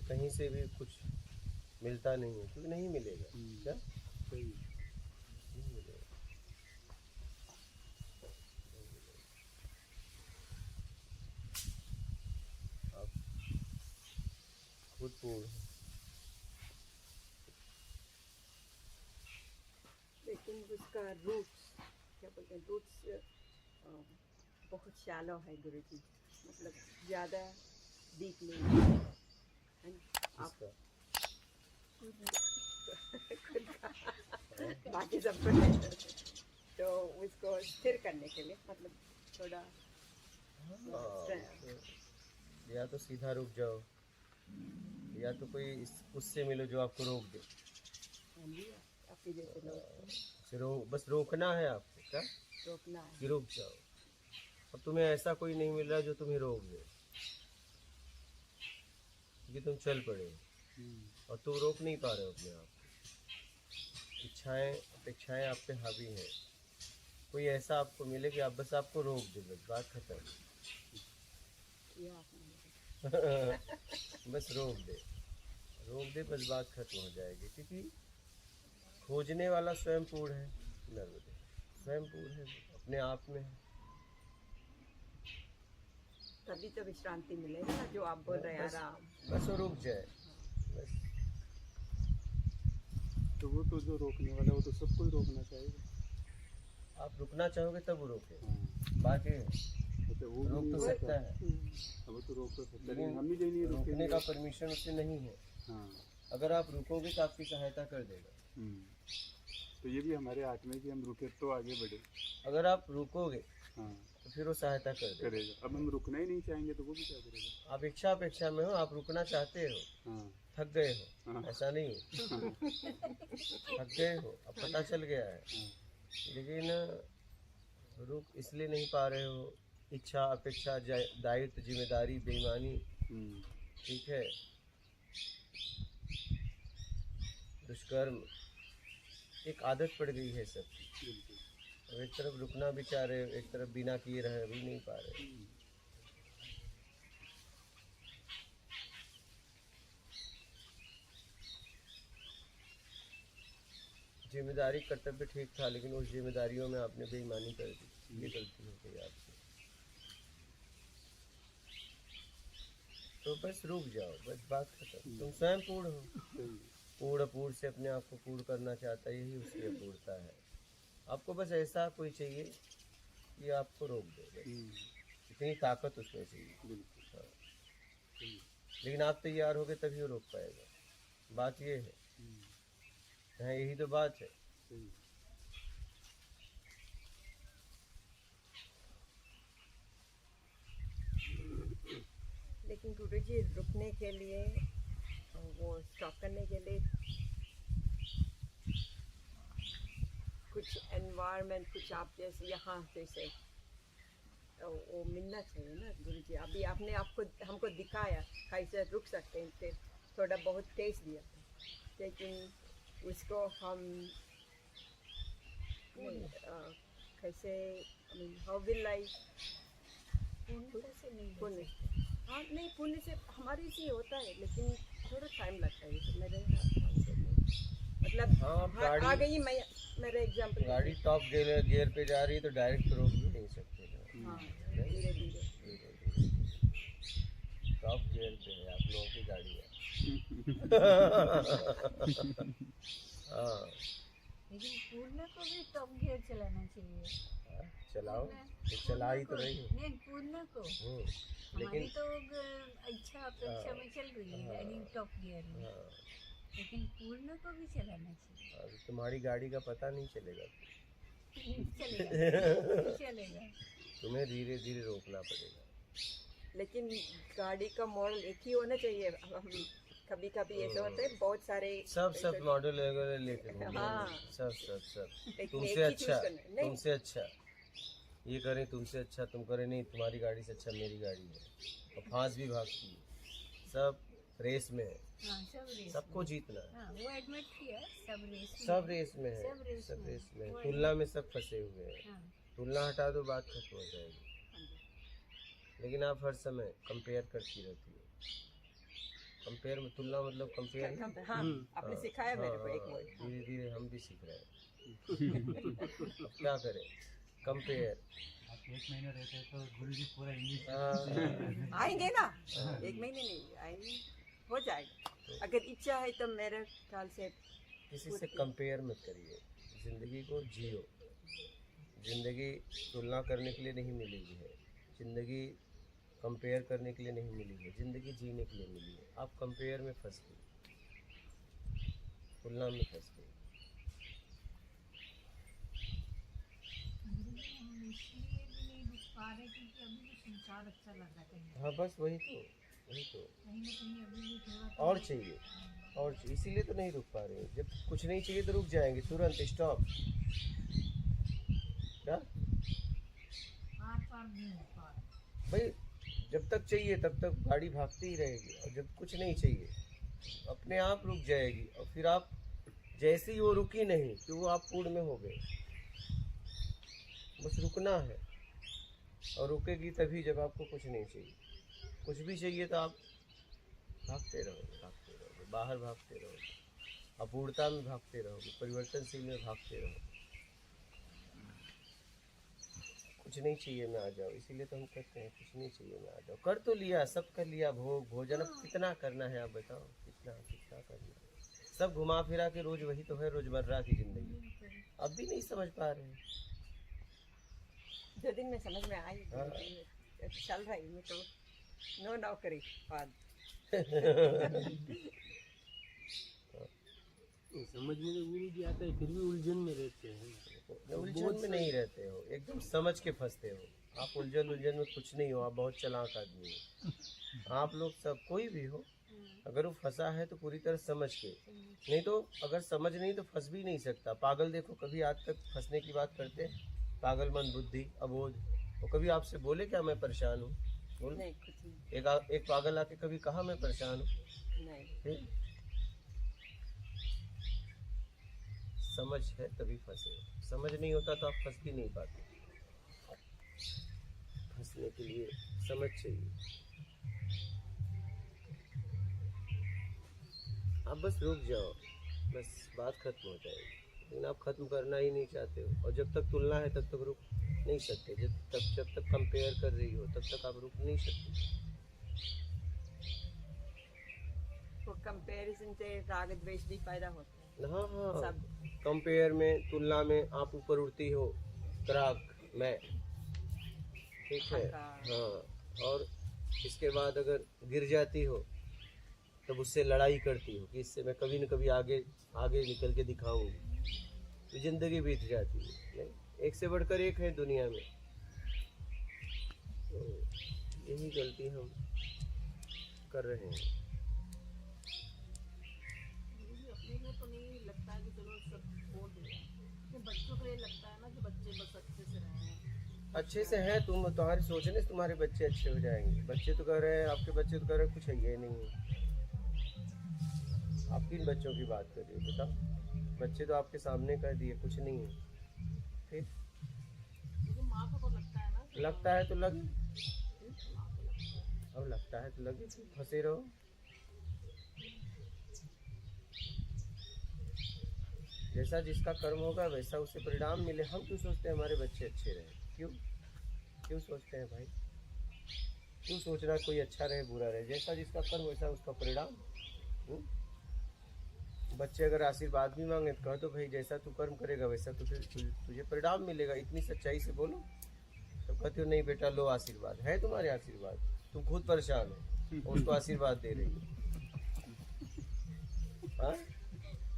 कहीं से भी कुछ मिलता नहीं है, क्योंकि नहीं मिलेगा। क्या सही। नहीं मिलेगा। आप खुद पूर्ण हैं। लेकिन उसका रूट्स, क्या बोलते हैं, रूट्स बहुत शैलो है गुरुजी, मतलब ज़्यादा डीप नहीं है ना। आप इसका खुद का बाकी सब कुछ है, तो उसको स्थिर करने के लिए मतलब थोड़ा या तो सीधा रुक जाओ, या तो कोई उससे मिलो जो आपको रोक दे। आपके जैसे लोग बस रोकना है आपको। क्या रोकना है। कि रुक जाओ। अब तुम्हें ऐसा कोई नहीं मिल रहा जो तुम्हें रोक दे, क्योंकि तुम चल पड़े हो और तुम रोक नहीं पा रहे हो अपने आप को। इच्छाएं अपेक्षाएं आप पे हावी हैं। कोई ऐसा आपको मिले कि आप बस आपको रोक दे, बस बात खत्म। ये आपने बस रोक दे बस बात खत्म हो जाएगी, क्योंकि खोजने वाला स्वयं पूर्ण है। नर्मदे स्वयं पूर्ण है, अपने आप में है। तभी तो विश्रांति मिलेगी ना, जो आप बोल रहे हैं, आराम। बस वो रुक जाए बस। तो वो तो जो रोकने वाला वो तो सबको ही रोकना चाहिए। आप रुकना चाहोगे तब वो रोके। हाँ। बात ये है, तो वो रोक तो सकता है, वो तो रोक तो सकता है, लेकिन लेकिन हम ही नहीं रोकने का परमिशन उसे नहीं है। हाँ। अगर आप रुकोगे तो आपकी सहायता कर देगा। तो ये भी हमारे हाथ में कि हम रुके तो आगे बढ़े। अगर आप रुकोगे हाँ। तो फिर वो सहायता करेगा। अब हम रुकना ही नहीं चाहेंगे तो वो भी क्या करेगा। आप इच्छा अपेक्षा में हो, आप रुकना चाहते हो। हाँ। थक गए हो। हाँ। ऐसा नहीं है। थक गए हो, अब पता चल गया है। हाँ। लेकिन रुक इसलिए नहीं पा रहे हो, इच्छा अपेक्षा दायित्व जिम्मेदारी बेईमानी, ठीक है, दुष्कर्म, एक आदत पड़ गई है सब। अब एक तरफ रुकना भी चाह रहे हो, एक तरफ बिना किए रहे भी नहीं पा रहे। जिम्मेदारी कर्तव्य ठीक था, लेकिन उस जिम्मेदारियों में आपने बेईमानी कर दी। ये गलती हो गई आपसे। तो बस रुक जाओ, बस बात खत्म। तुम स्वयं पूर्ण हो। पूर्ण पूर्ण से अपने आप को पूर्ण करना चाहता है, यही उसकी अपूर्णता है। आपको बस ऐसा कोई चाहिए कि आपको रोक दे, इतनी ताकत उसमें चाहिए। हाँ। लेकिन आप तैयार होगे तभी वो रोक पाएगा। बात ये है। हाँ, यही तो बात है। लेकिन गुरुजी रुकने के लिए, वो स्टॉप करने के लिए कुछ एनवायरनमेंट, कुछ आप जैसे यहाँ जैसे वो मिलना चाहिए ना गुरुजी। अभी आपने हमको दिखाया कैसे रुक सकते हैं, फिर थोड़ा बहुत टेस्ट दिया, लेकिन उसको हम कैसे, हाउ विल आई पुण्य, हाँ नहीं, पुण्य से हमारे से होता है, लेकिन थोड़ा टाइम लगता है। तो मेरे मतलब हाँ, आ गई मैं, मेरे एग्जाम्पल, गाड़ी टॉप गियर पे जा रही है तो डायरेक्ट रोक भी नहीं सकते। हाँ, धीरे धीरे टॉप गियर पे है आप लोगों की गाड़ी है। हाँ, लेकिन पूर्ण को भी टॉप गियर चलाना चाहिए। चलाओ, चला ही तो रही हो। नहीं, पूर्ण को लेकिन तो अच्छा अपेक्षा में चल रही है गाड़ी टॉप गियर में, लेकिन पूर्ण को भी चलाना चाहिए। तुम्हारी गाड़ी का पता नहीं चलेगा। चलेगा। तुम्हें धीरे धीरे रोकना पड़ेगा। लेकिन गाड़ी का मॉडल एक ही होना चाहिए। हम कभी कभी ऐसे होते हैं, बहुत सारे सब मॉडल वगैरह लेके हाँ, सब तुमसे एक ही अच्छा, नहीं। तुमसे अच्छा ये करें, तुमसे अच्छा तुम करें, नहीं तुम्हारी गाड़ी से अच्छा मेरी गाड़ी है, और फांस भी भागती है। सब रेस में है। हाँ, सबको जीतना है। हाँ, वो एडमिट किया, सब रेस में है। सब रेस में है। तुलना में सब फंसे हुए हैं। हाँ। तुलना हटा दो, बात खत्म हो जाएगी। लेकिन आप हर समय कंपेयर करती रहती हो, कंपेयर में तुलना मतलब कंपेयर हाँ आपने सिखाया मेरे को एक वर्ड। धीरे धीरे हम भी सीख रहे हैं। अब क्या करें, कंपेयर। आप 1 महीना रहते हैं तो गुरुजी पूरा इंग्लिश आएंगे ना, 1 महीने नहीं आएंगे, हो जाएगा अगर इच्छा है तो मेरे ख्याल से। किसी से कंपेयर मत करिए, जिंदगी को जियो। जिंदगी तुलना करने के लिए नहीं मिली है, जिंदगी कंपेयर करने के लिए नहीं मिली है, जिंदगी जीने के लिए मिली है। आप कंपेयर में फंस गए, तुलना में फंस गए। हम इसलिए भी नहीं रुक पा रहे क्योंकि अभी भी संसार अच्छा लग रहा है कहीं हाँ बस वही तो कहीं ना कहीं अभी भी थोड़ा और चाहिए, और चाहिए, इसीलिए तो नहीं रुक पा रहे हैं। जब कुछ नहीं चाहिए तो रुक जाएंगे तुरंत, स्टॉप। क्या आर पार नहीं हो पा रहा। भाई, जब तक चाहिए तब तक गाड़ी भागती ही रहेगी, और जब कुछ नहीं चाहिए अपने आप रुक जाएगी। और फिर आप जैसे ही वो रुकी नहीं कि वो आप पूर्ण में हो गए। बस रुकना है, और रुकेगी तभी जब आपको कुछ नहीं चाहिए। कुछ भी चाहिए तो आप भागते रहोगे, बाहर भागते रहोगे, अपूर्णता में भागते रहोगे, परिवर्तनशील में भागते रहोगे। कुछ नहीं चाहिए मैं आ जाओ, इसीलिए तो हम कहते हैं कुछ नहीं चाहिए मैं आ जाओ। कर तो लिया, सब कर लिया, भोग भोजन, अब कितना करना है आप बताओ, कितना कितना करना है। सब घुमा फिरा के रोज वही तो है, रोजमर्रा की जिंदगी। अब भी नहीं समझ पा रहे हैं। 2 दिन में समझ में आई, हाँ। चल रही मैं तो नो नौकरी बाद। समझ में तो गुरु जी आता है, फिर भी उलझन में रहते हैं। उलझन में नहीं रहते हो, एकदम समझ के फंसते हो आप। उलझन में कुछ नहीं हो, आप बहुत चालाक आदमी हो। आप लोग सब, कोई भी हो, अगर वो फंसा है तो पूरी तरह समझ के, नहीं तो अगर समझ नहीं तो फंस भी नहीं सकता। पागल देखो, कभी आज तक फंसने की बात करते हैं? पागल मन बुद्धि अबोध, वो कभी आपसे बोले क्या मैं परेशान हूँ? बोल, नहीं कुछ नहीं, एक पागल आके कभी कहा मैं परेशान हूँ? नहीं। फिर समझ है तभी फंसे हो। समझ नहीं होता तो आप फंस भी नहीं पाते। फंसने के लिए समझ चाहिए। आप बस रुक जाओ, बस बात खत्म हो जाएगी। लेकिन आप खत्म करना ही नहीं चाहते हो, और जब तक तुलना है तब तक रुक नहीं सकते। जब तक कंपेयर कर रही हो तब तक आप रुक नहीं सकते। वो कंपैरिजन से राग द्वेष भी पैदा होता है। हाँ, सब कंपेयर में, तुलना में आप ऊपर उड़ती हो, त्राग मैं, ठीक है। अहंकार। हाँ, और इसके बाद अगर गिर जाती हो तब उससे लड़ाई करती हो कि इससे मैं कभी न कभी आगे निकल के दिखाऊंगी, तो जिंदगी बीत जाती है। नहीं, एक से बढ़कर एक है दुनिया में। तो यही गलती हम कर रहे हैं। अपने को तो नहीं लगता है कि चलो सब छोड़ दें, लेकिन बच्चों को ये लगता है ना कि बच्चे बस अच्छे से रहें। अच्छे से हैं तुम, तुम्हारे सोचने से तुम्हारे बच्चे अच्छे हो जाएंगे। बच्चे तो कह रहे हैं, आपके बच्चे तो कह रहे हैं कुछ है ही नहीं है। आप किन बच्चों की बात कर रही हो बताओ? बच्चे तो आपके सामने कह दिए कुछ नहीं है। फिर लेकिन माँ को तो लगता है ना कि लगता है तो लगे, अब लगता है तो लगे, फंसे रहो। जैसा जिसका कर्म होगा वैसा उसे परिणाम मिले। हम क्यों सोचते हैं हमारे बच्चे अच्छे रहे? क्यों सोचते हैं भाई? क्यों सोचना कोई अच्छा रहे बुरा रहे? जैसा जिसका कर्म वैसा उसका परिणाम। बच्चे अगर आशीर्वाद भी मांगे तो कह दो भाई जैसा तू कर्म करेगा वैसा तुझे परिणाम मिलेगा। इतनी सच्चाई से बोलो। तो कहते हो नहीं बेटा लो आशीर्वाद, है तुम्हारे आशीर्वाद, तुम खुद परेशान हो, उसको आशीर्वाद दे रही हो। हाँ?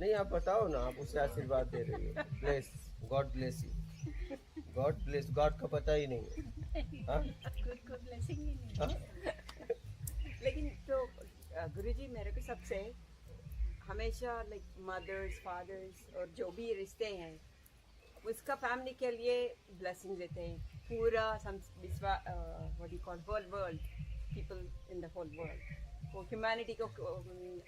नहीं आप बताओ ना, आप उसे आशीर्वाद दे रही हो। Bless, God bless you, God bless, God का पता ही नहीं है। हाँ? खुद को ब्लेसिंग ही नहीं। हाँ? लेकिन तो गुरुजी मेरे को सबसे हमेशा लाइक मदर्स फादर्स और जो भी रिश्ते हैं उसका फैमिली के लिए ब्लेसिंग देते हैं। पूरा what you call whole world, people in the whole world, वो ह्यूमैनिटी को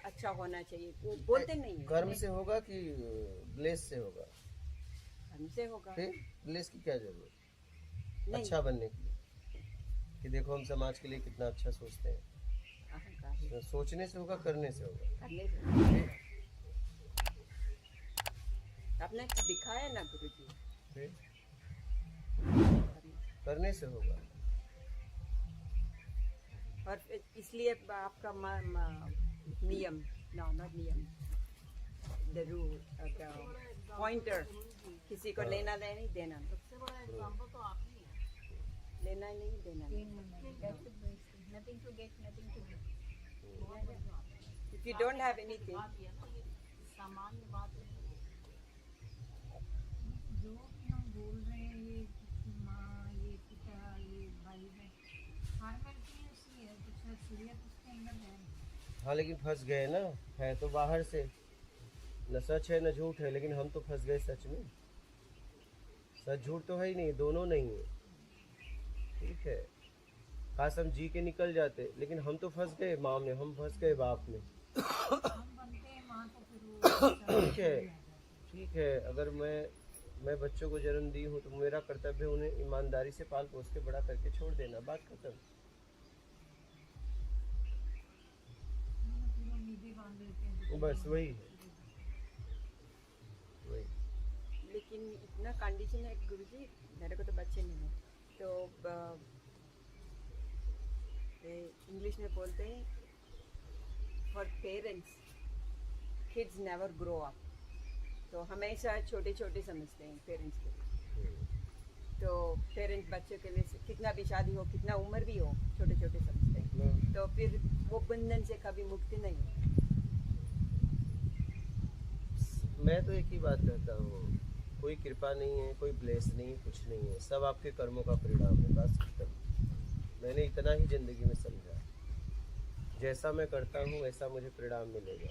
अच्छा होना चाहिए। वो बोलते नहीं है कर्म से होगा कि ब्लेस से होगा? हमसे होगा। फिर ब्लेस की क्या जरूरत? नहीं। अच्छा बनने के लिए कि देखो हम समाज के लिए कितना अच्छा सोचते हैं। अहंकार। सोचने से होगा, करने से होगा। करने से आपने दिखाया ना गुरुजी, फिर करने से होगा। और इसलिए आपका नियम, नॉट नियम, द रूल, पॉइंटर, किसी को लेना नहीं देना, सबसे बड़ा एग्जाम्पल तो आप ही हैं। लेना नहीं देना नहीं। Nothing to get, nothing to give. If you don't have anything, बात ये है ना, ये सामान्य बात है। जो हम बोल रहे हैं, ये माँ, ये पिता, ये भाई बहन, फॉर्मेलिटी ऐसी है, कुछ असलियत उसके अंदर है। हाँ लेकिन फंस गए ना, है तो बाहर से, न सच है न झूठ है, लेकिन हम तो फंस गए सच में। सच झूठ तो है ही नहीं, दोनों नहीं है। ठीक है, काश हम जी के निकल जाते, लेकिन हम तो फंस गए माँ में, हम फंस गए बाप में। हम बनते हैं माँ तो फिर वो ठीक है, ठीक है, अगर मैं बच्चों को जन्म दी हूँ तो मेरा कर्तव्य है उन्हें ईमानदारी से पाल पोस के बड़ा करके छोड़ देना, बात खत्म। उम्मीदें बांध लेते हैं। बस वही है, वही। लेकिन इतना कंडीशन है गुरुजी, मेरे को तो बच्चे नहीं हैं, तो इंग्लिश में बोलते हैं for parents kids never grow up, तो हमेशा छोटे छोटे समझते हैं पेरेंट्स को। तो पेरेंट्स बच्चों के लिए कितना भी शादी हो, कितना उम्र भी हो, छोटे छोटे समझते हैं, तो फिर वो बंधन से कभी मुक्ति नहीं है। मैं तो एक ही बात कहता हूँ, कोई कृपा नहीं है, कोई ब्लेस नहीं, कुछ नहीं है, सब आपके कर्मों का परिणाम है, बस खत्म। मैंने इतना ही जिंदगी में समझा, जैसा मैं करता हूँ वैसा मुझे परिणाम मिलेगा।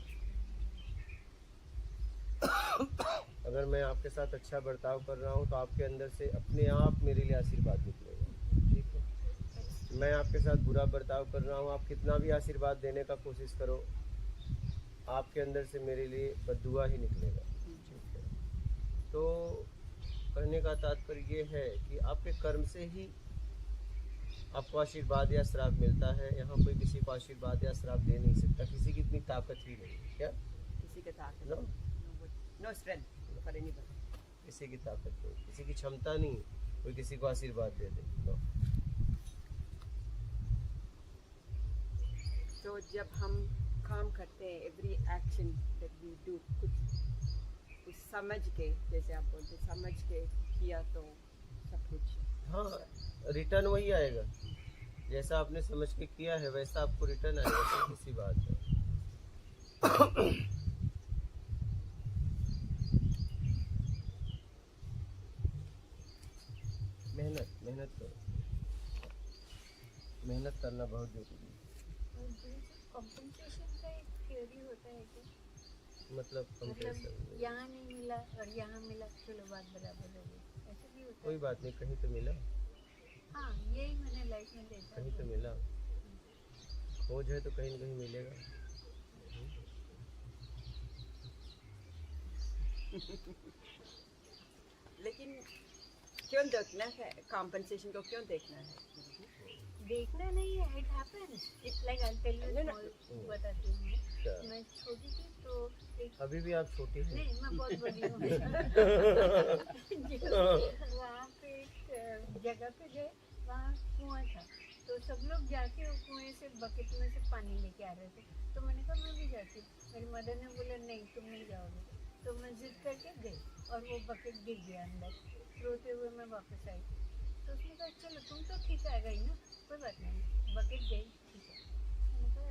अगर मैं आपके साथ अच्छा बर्ताव कर रहा हूँ तो आपके अंदर से अपने आप मेरे लिए आशीर्वाद निकलेगा। ठीक है, मैं आपके साथ बुरा बर्ताव कर रहा हूँ, आप कितना भी आशीर्वाद देने का कोशिश करो, आपके अंदर से मेरे लिए बद्दुआ ही निकलेगा। ठीक है, तो कहने का तात्पर्य ये है कि आपके कर्म से ही आपको आशीर्वाद या श्राप मिलता है। यहाँ कोई किसी को आशीर्वाद या श्राप दे नहीं सकता, किसी की इतनी ताकत ही नहीं है। क्या? किसी के ताकत no, no strength for anybody, किसी की ताकत नहीं, किसी की क्षमता नहीं कोई किसी को आशीर्वाद दे दे। नो। तो जब हम काम करते हैं, every action that we do, कुछ समझ के, जैसे आप बोलते समझ के किया तो सब कुछ, हाँ, रिटर्न वही आएगा, जैसा आपने समझ के किया है वैसा आपको रिटर्न आएगा, सिर्फ इसी बात है। मेहनत करो, मेहनत करना बहुत जरूरी है। कॉम्पेंसेशन का एक थ्योरी होता है कि मतलब कंपैरिजन यहाँ नहीं मिला और यहाँ मिला, चलो बात बराबर हो गई, ऐसे भी होता कोई है। बात नहीं, कहीं तो मिला, हाँ, यही मैंने लाइफ में देखा कहीं तो मिला, खोज है तो कहीं न कहीं मिलेगा। लेकिन क्यों देखना है कॉम्पनसेशन को, क्यों देखना है? देखना नहीं है, it happens, it's like I tell you small, बताती हूँ। क्या? मैं छोटी थी तो एक, अभी भी आप छोटी हैं। नहीं मैं बहुत बड़ी हूँ। वहाँ पे एक जगह पे गए, वहाँ कुआं था, तो सब लोग जाके वो कुएं से बकेट में से पानी लेके आ रहे थे, तो मैंने कहा मैं भी जाती हूँ। मेरी मदर ने बोला नहीं तुम नहीं जाओगे, तो मैं जिद करके गई और वो बकेट गिर गया अंदर, रोते हुए मैं वापस आई। तो उसने कहा चलो तुम तो ठीक आ गई ना, कोई बात नहीं, बकेट गई ठीक है। मैंने कहा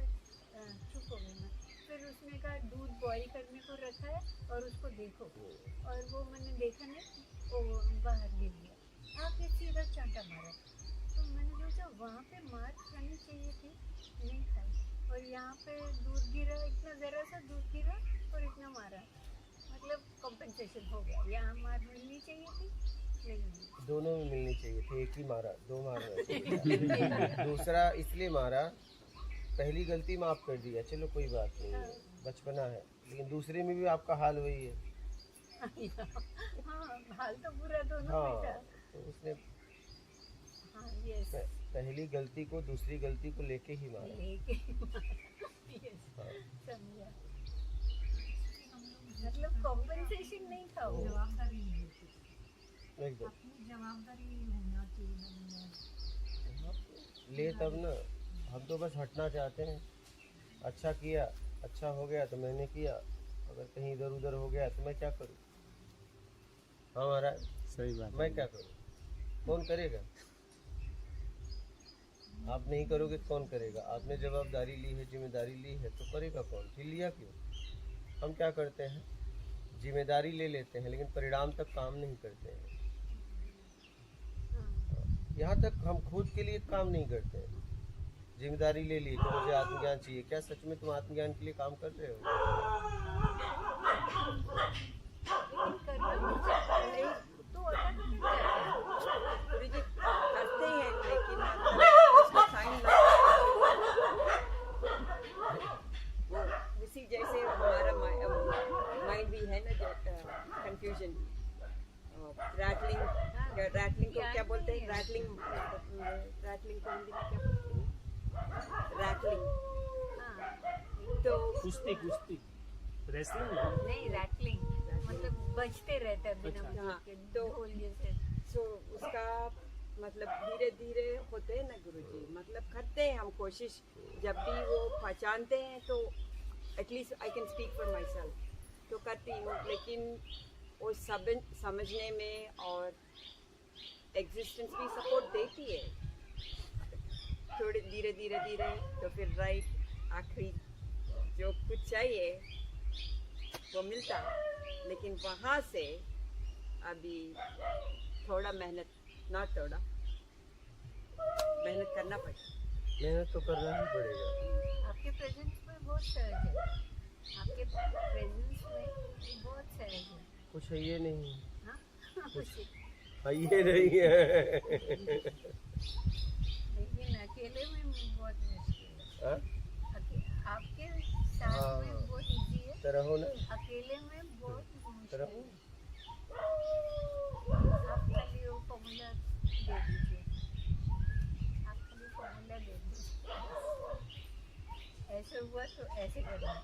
चुप हो गई मैं। फिर उसने कहा दूध बॉईल करने को रखा है और उसको देखो, और वो मैंने देखा नहीं, वो बाहर गिर गया, आके सीधा चांटा मारा। तो मैंने सोचा वहाँ पे मार खानी चाहिए थी, नहीं खाई, और यहाँ पे दूध गिरा, इतना ज़रा सा दूध गिरा और इतना मारा, मतलब कॉम्पेंसेशन हो गया। यहाँ मार मिलनी चाहिए थी, नहीं मिली। दोनों में मिलनी चाहिए थे, एक ही मारा, दो मारना चाहिए। दूसरा इसलिए मारा, पहली गलती माफ कर दिया, चलो कोई बात नहीं है, बचपना है, लेकिन दूसरे में भी आपका हाल वही है। हाँ, हाल तो बुरा दोनों हाँ, में था। तो उसने हाँ, यस, पहली गलती को दूसरी गलती को लेके ही मारा। लेके मतलब कॉम्पेंसेशन नहीं था वो। जवाबदारी नहीं है कुछ। एकदम अपनी जवाबदारी होना चाहिए ना। ले तब ना, हम तो बस हटना चाहते हैं। अच्छा किया, अच्छा हो गया तो मैंने किया, अगर कहीं इधर उधर हो गया तो मैं क्या करूँ? हाँ महाराज, सही बात मैं क्या करूँ? कौन करेगा? आप नहीं करोगे तो कौन करेगा? आपने जवाबदारी ली है, जिम्मेदारी ली है, तो करेगा कौन? फिर लिया क्यों? हम क्या करते हैं, जिम्मेदारी ले लेते हैं लेकिन परिणाम तक काम नहीं करते हैं। यहाँ तक हम खुद के लिए काम नहीं करते हैं। जिम्मेदारी ले ली कि मुझे आत्मज्ञान चाहिए। क्या सच में तुम आत्मज्ञान के लिए काम कर रहे हो? लेकिन करना नहीं तो अटक नहीं जाता। गुरु जी करते हैं लेकिन मतलब उसमें टाइम लगता है। वो इसी जैसे हमारा माइंड भी है ना, जो कंफ्यूजन, रैटलिंग को क्या बोलते हैं? रैटलिंग को हिंदी में क्या बोलते हैं? रैटलिंग। हाँ तो कुश्ती रेसलिंग। नहीं, रैटलिंग मतलब बजते रहता है बिना हाँ, म्यूजिक के, तो- ढोल जैसे। सो उसका मतलब धीरे धीरे होते हैं ना गुरु जी, मतलब करते हैं हम कोशिश। जब भी वो पहचानते हैं तो at least I can speak for my self, तो करती हूँ। लेकिन वो सब समझने में और एग्जिस्टेंस भी सपोर्ट देती है, थोड़े धीरे धीरे धीरे। तो फिर राइट आखिरी जो कुछ चाहिए वो मिलता है। लेकिन वहाँ से अभी थोड़ा मेहनत, ना थोड़ा मेहनत करना पड़ेगा। मेहनत तो करना ही पड़ेगा। आपके प्रेजेंस में बहुत सहज है, आपके प्रेजेंस में बहुत सहज है। कुछ है ये नहीं, हाँ है ये नहीं है। लेकिन अकेले में बहुत मुश्किल है। हाँ? आपके साथ में बहुत इजी है, तो रहो ना, अकेले में बहुत तो मुश्किल रहो। है। आप खाली वो फॉर्मूला दे दीजिए, आप खाली फॉर्मूला दे दीजिए। ऐसे हुआ तो ऐसे करना,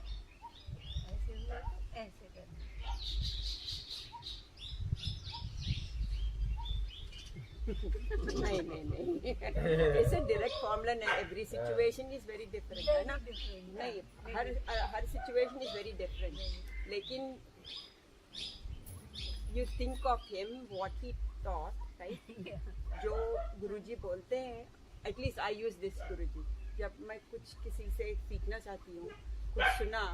ऐसे हुआ तो ऐसे करना। नहीं ऐसे डायरेक्ट फॉर्मूला नहीं। Every situation is very different है ना। नहीं, हर सिचुएशन इज वेरी डिफरेंट। लेकिन you think of him what he taught, right? जो गुरुजी बोलते हैं, एटलीस्ट आई यूज दिस गुरुजी। जब मैं कुछ किसी से सीखना चाहती हूँ, कुछ सुना,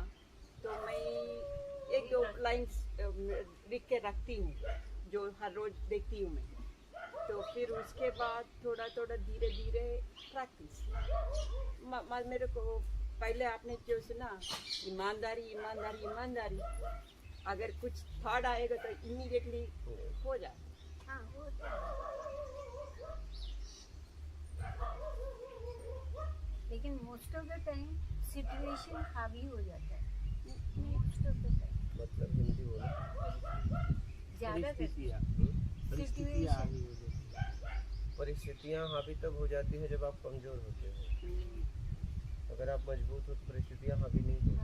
तो मैं एक दो लाइन्स लिख के रखती हूँ जो हर रोज देखती हूँ मैं। तो फिर उसके बाद थोड़ा थोड़ा धीरे धीरे प्रैक्टिस। मेरे को पहले आपने जो सुना, ईमानदारी ईमानदारी ईमानदारी, अगर कुछ थॉट आएगा तो इमीडिएटली हो जाए। हाँ वो तो है। लेकिन most of the time situation हावी हो जाता है, मोस्ट ऑफ द टाइम। मतलब हिंदी बोलो। ज़्यादातर परिस्थितियाँ आगे हो जाती हैं। परिस्थितियाँ हावी तब हो जाती है जब आप कमजोर होते हो। अगर आप मजबूत हो तो परिस्थितियाँ हावी नहीं होती।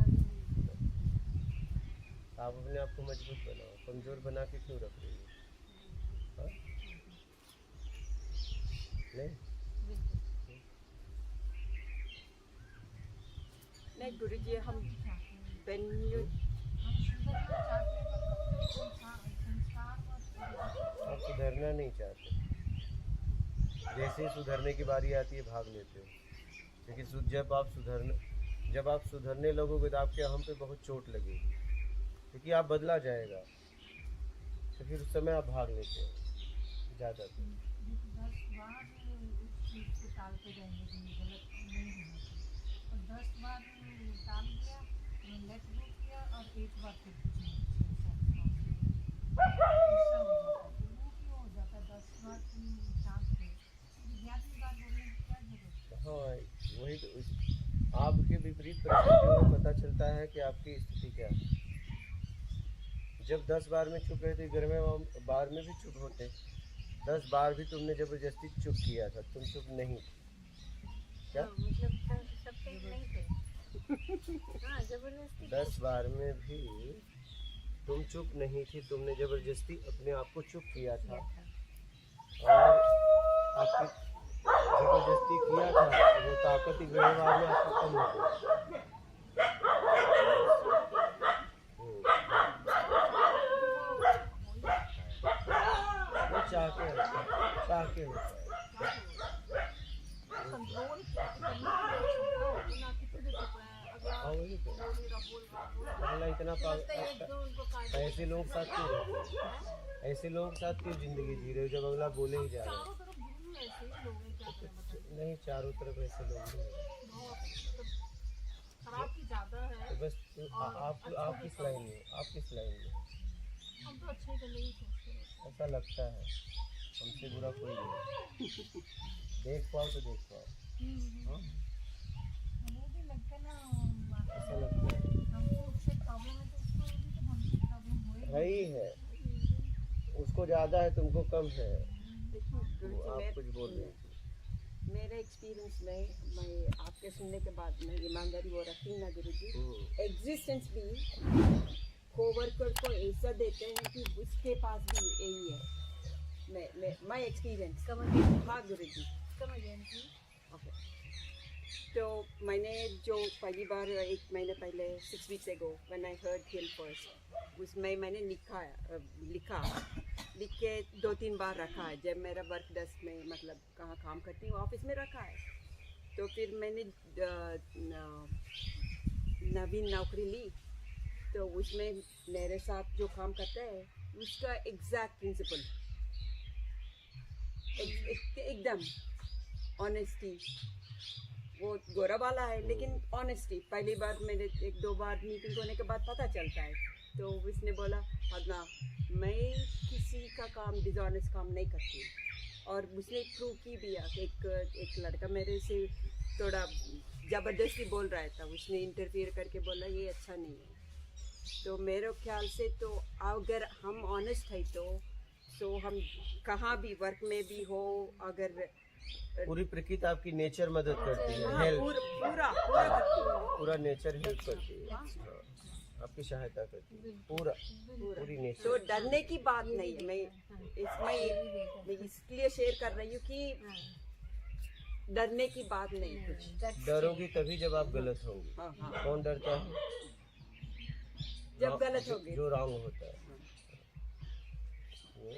आप अपने आप को मजबूत बनाओ, कमजोर बना के क्यों रख रही हो? हाँ? नहीं, नहीं गुरुजी, हम when you आप सुधरना नहीं चाहते। जैसे ही सुधरने की बारी आती है भाग लेते हो। क्योंकि जब आप सुधरने लगोगे तो आपके हम पे बहुत चोट लगेगी, क्योंकि आप बदला जाएगा। तो फिर उस समय आप भाग लेते हो ज़्यादातर। 10 बार उस चीज़ को टालते जाएंगे कि ये गलत नहीं होना चाहिए, और 10 बार टाल दिया, लेट गो किया, और एक बार फिर कुछ नहीं किया, ऐसा हो जाता है। तो वो क्यों हो जाता है? 10 बार तुम टालते, 11वीं बार बोलने की क्या जरूरत है? हाँ, वही तो आपके विपरीत परिस्थितियों में पता चलता है कि आपकी स्थिति क्या है। जब 10 बार में चुप रहे थे, 11वें बार में भी चुप होते। 10 बार भी तुमने जबरदस्ती चुप किया था, तुम चुप नहीं थे। क्या? हाँ, मतलब सब टाइम नहीं थे। हाँ जबरदस्ती 10 बार में भी तुम चुप नहीं थी, तुमने जबरदस्ती अपने आप को चुप किया था और आपकी जबरदस्ती किया था, वो ताकत ही व्यवहार में आपको कम हो गई। वो चाह के होता है, चाह के होता है। कंट्रोल करने की क्षमता होती ना कितने चुप रहे हैं अगला हाँ वही तो, बोल रहा अल्लाह इतना लगता है एकदम उनको काट ऐसे लोग साथ क्यों रहते हैं? ऐसे लोग साथ क्यों जिंदगी जी रहे हो जब अगला बोले ही जा रहे चारों तरफ घूम ऐसे ही लोग हैं क्या करें बताइए हो? नहीं, चारों तरफ ऐसे लोग नहीं हैं। बहुत मतलब खराब की ज्यादा है तो बस आप किस लाइन में, आप किस लाइन में? हम तो अच्छे के लिए ही सोचते हैं ऐसा लगता है, हमसे बुरा कोई नहीं। देख पाओ तो देख पाओ, हाँ वो भी लगता है ना ऐसा लगता है। हमको उससे प्रॉब्लम है तो उसको भी तो हमसे प्रॉब्लम होएगी है ही है, उसको ज़्यादा है, तुमको कम है। देखिए वो गुरुजी आप कुछ बोल रहे थे। मेरे एक्सपीरियंस में मैं आपके सुनने के बाद मैं ईमानदारी वो रखी ना गुरुजी, एग्जिस्टेंस भी कोवर्कर को ऐसा देते हैं कि उसके पास भी यही है। माय एक्सपीरियंस हाँ गुरुजी ओके। तो मैंने जो पहली बार 1 महीने पहले 6 weeks ago when I heard him first, उसमें मैंने लिख के 2-3 बार रखा है जब मेरा वर्क डेस्क में मतलब कहाँ काम करती हूँ ऑफिस में रखा है। तो फिर मैंने नवीन नौकरी ली तो उसमें मेरे साथ जो काम करता है उसका एग्जैक्ट प्रिंसिपल एकदम ऑनेस्टी, वो गोरा वाला है लेकिन ऑनेस्टी पहली बार मेरे 1-2 बार मीटिंग होने के बाद पता चलता है। तो उसने बोला अदना मैं किसी का काम डिज़ॉनेस्ट काम नहीं करती, और उसने प्रूव की भी एक लड़का मेरे से थोड़ा ज़बरदस्ती बोल रहा था, उसने इंटरफियर करके बोला ये अच्छा नहीं है। तो मेरे ख्याल से तो अगर हम ऑनेस्ट है तो हम कहाँ भी वर्क में भी हो, अगर पूरी प्रकृति आपकी नेचर मदद करती है, हाँ, हेल्प, पूरा करती है। पूरा नेचर हेल्प करती है, हाँ, आपकी सहायता करती है, पूरी तो नेचर। डरने की बात नहीं है। मैं इसलिए शेयर कर रही हूँ कि डरने की बात नहीं कुछ। डरोगी तभी जब आप गलत होंगी। हाँ हाँ कौन डरता है? जब गलत होगी जो रॉन्ग होता है वो